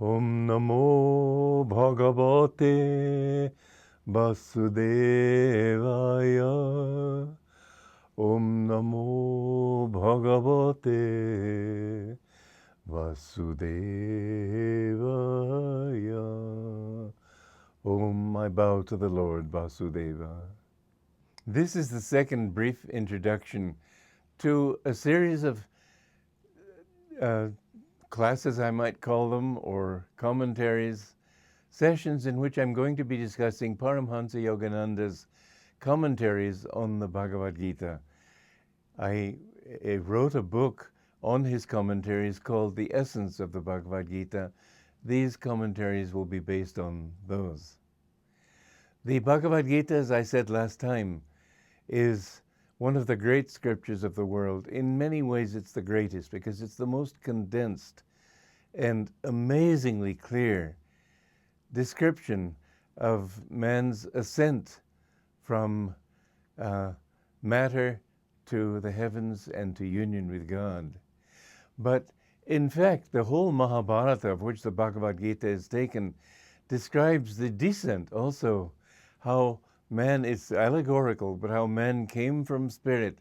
Om Namo Bhagavate Vasudevaya. Om Namo Bhagavate Vasudevaya. Om, I bow to the Lord Vasudeva. This is the second brief introduction to a series of classes, I might call them, or commentaries, sessions in which I'm going to be discussing Paramhansa Yogananda's commentaries on the Bhagavad Gita. I wrote a book on his commentaries called The Essence of the Bhagavad Gita. These commentaries will be based on those. The Bhagavad Gita, as I said last time, is one of the great scriptures of the world. In many ways, it's the greatest because it's the most condensed and amazingly clear description of man's ascent from matter to the heavens and to union with God. But in fact, the whole Mahabharata, of which the Bhagavad Gita is taken, describes the descent also, how man is allegorical, but how man came from spirit,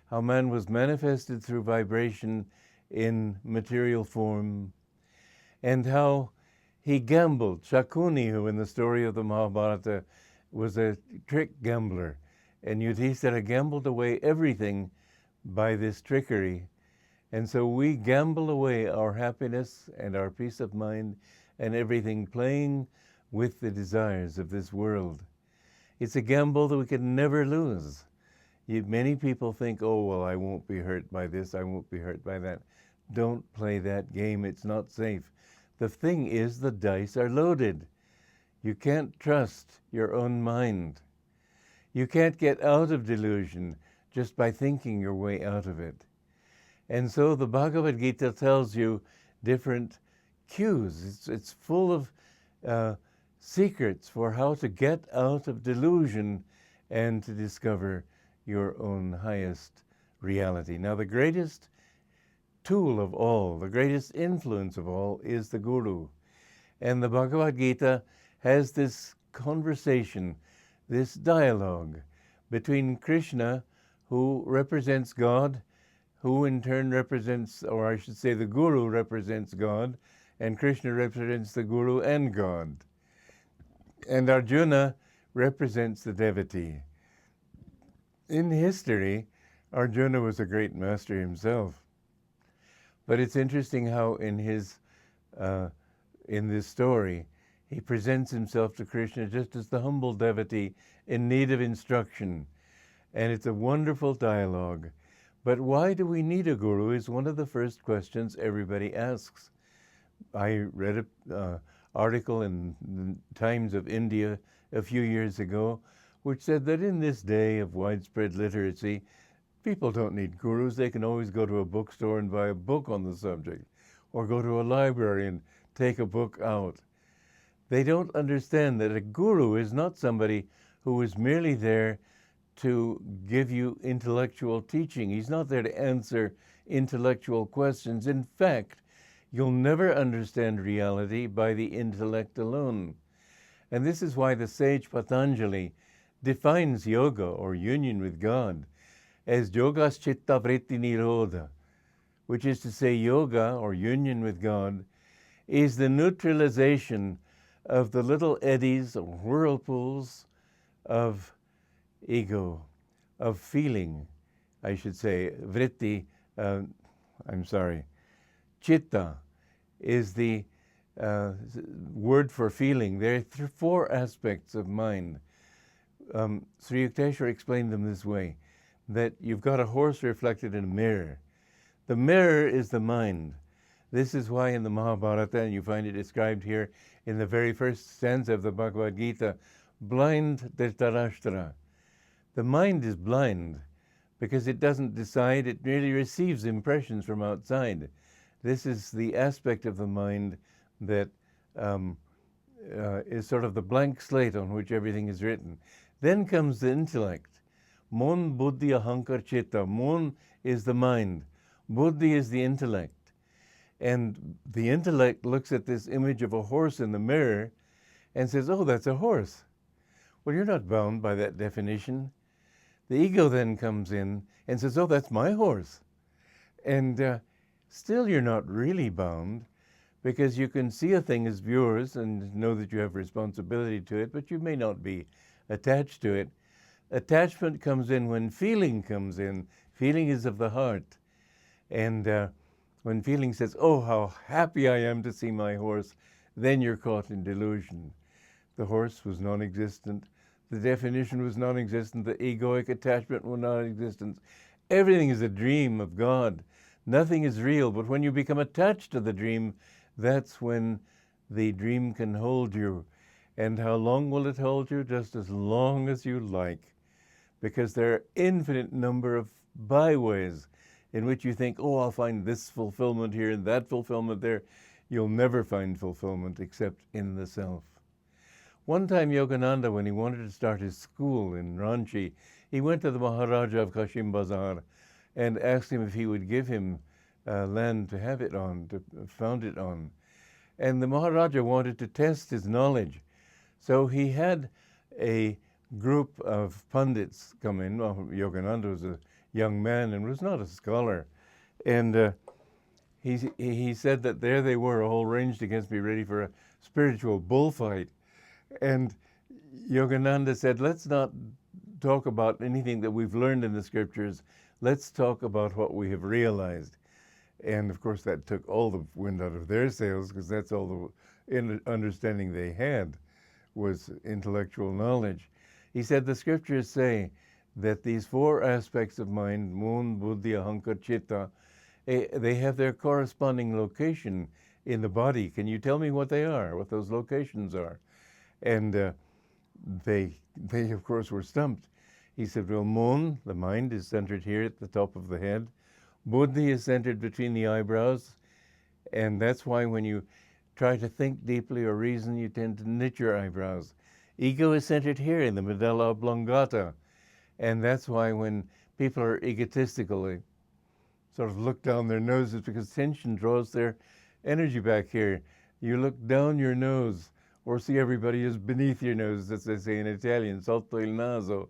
how man was manifested through vibration in material form, and how he gambled. Shakuni, who in the story of the Mahabharata was a trick gambler, and Yudhishthira gambled away everything by this trickery. And so we gamble away our happiness and our peace of mind and everything, playing with the desires of this world. It's a gamble that we can never lose. Many people think, oh, well, I won't be hurt by this, I won't be hurt by that. Don't play that game, it's not safe. The thing is, the dice are loaded. You can't trust your own mind. You can't get out of delusion just by thinking your way out of it. And so the Bhagavad Gita tells you different cues. It's full of secrets for how to get out of delusion and to discover your own highest reality. Now, the greatest tool of all, the greatest influence of all, is the Guru. And the Bhagavad Gita has this conversation, this dialogue between Krishna, who represents God, who in turn represents, or I should say the Guru represents God, and Krishna represents the Guru and God. And Arjuna represents the devotee. In history, Arjuna was a great master himself. But it's interesting how in this story, he presents himself to Krishna just as the humble devotee in need of instruction. And it's a wonderful dialogue. But why do we need a guru is one of the first questions everybody asks. I read an article in the Times of India a few years ago, which said that in this day of widespread literacy, people don't need gurus. They can always go to a bookstore and buy a book on the subject, or go to a library and take a book out. They don't understand that a guru is not somebody who is merely there to give you intellectual teaching. He's not there to answer intellectual questions. In fact, you'll never understand reality by the intellect alone. And this is why the sage Patanjali defines yoga, or union with God, as yogas chitta vritti nirodha, which is to say yoga, or union with God, is the neutralization of the little eddies or whirlpools of ego, of feeling, I should say. Vritti, chitta is the word for feeling. There are four aspects of mind. Sri Yukteswar explained them this way, that you've got a horse reflected in a mirror. The mirror is the mind. This is why in the Mahabharata, and you find it described here in the very first stanza of the Bhagavad Gita, blind Dhritarashtra. The mind is blind because it doesn't decide, it merely receives impressions from outside. This is the aspect of the mind that is sort of the blank slate on which everything is written. Then comes the intellect. Mon, Buddhi, Ahankara, Chittwa. Mon is the mind. Buddhi is the intellect. And the intellect looks at this image of a horse in the mirror and says, oh, that's a horse. Well, you're not bound by that definition. The ego then comes in and says, oh, that's my horse. And still you're not really bound, because you can see a thing as yours and know that you have responsibility to it, but you may not be attached to it. Attachment comes in when feeling comes in. Feeling is of the heart. And when feeling says, oh, how happy I am to see my horse, then you're caught in delusion. The horse was non-existent. The definition was non-existent. The egoic attachment was non-existent. Everything is a dream of God. Nothing is real. But when you become attached to the dream, that's when the dream can hold you. And how long will it hold you? Just as long as you like. Because there are infinite number of byways in which you think, oh, I'll find this fulfillment here and that fulfillment there. You'll never find fulfillment except in the self. One time Yogananda, when he wanted to start his school in Ranchi, he went to the Maharaja of Kashim Bazar and asked him if he would give him land to have it on, to found it on. And the Maharaja wanted to test his knowledge. So he had a group of pundits come in. Well, Yogananda was a young man and was not a scholar. And he said that there they were, all ranged against me, ready for a spiritual bullfight. And Yogananda said, let's not talk about anything that we've learned in the scriptures. Let's talk about what we have realized. And of course, that took all the wind out of their sails, because that's all the understanding they had was intellectual knowledge. He said the scriptures say that these four aspects of mind, Mon, Buddhi, Ahankara, Chittwa, they have their corresponding location in the body. Can you tell me what they are, what those locations are? And they of course were stumped. He said, well, Mon, the mind, is centered here at the top of the head. Buddhi is centered between the eyebrows. And that's why when you try to think deeply or reason, you tend to knit your eyebrows. Ego is centered here in the medulla oblongata. And that's why when people are egotistical, they sort of look down their noses, because tension draws their energy back here. You look down your nose, or see everybody is beneath your nose, as they say in Italian, sotto il naso.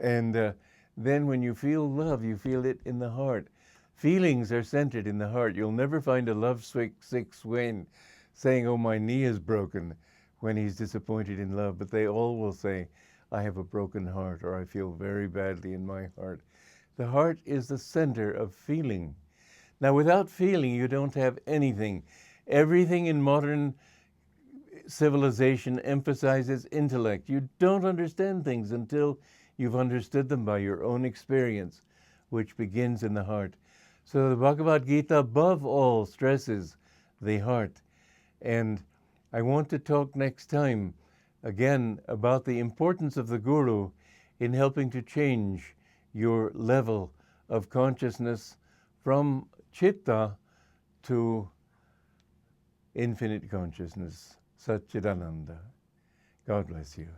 And then when you feel love, you feel it in the heart. Feelings are centered in the heart. You'll never find a lovesick swain saying, oh, my knee is broken, when he's disappointed in love. But they all will say, I have a broken heart, or I feel very badly in my heart. The heart is the center of feeling. Now, without feeling, you don't have anything. Everything in modern civilization emphasizes intellect. You don't understand things until you've understood them by your own experience, which begins in the heart. So the Bhagavad Gita, above all, stresses the heart. And I want to talk next time, again, about the importance of the Guru in helping to change your level of consciousness from Chitta to infinite consciousness. Satchidananda. God bless you.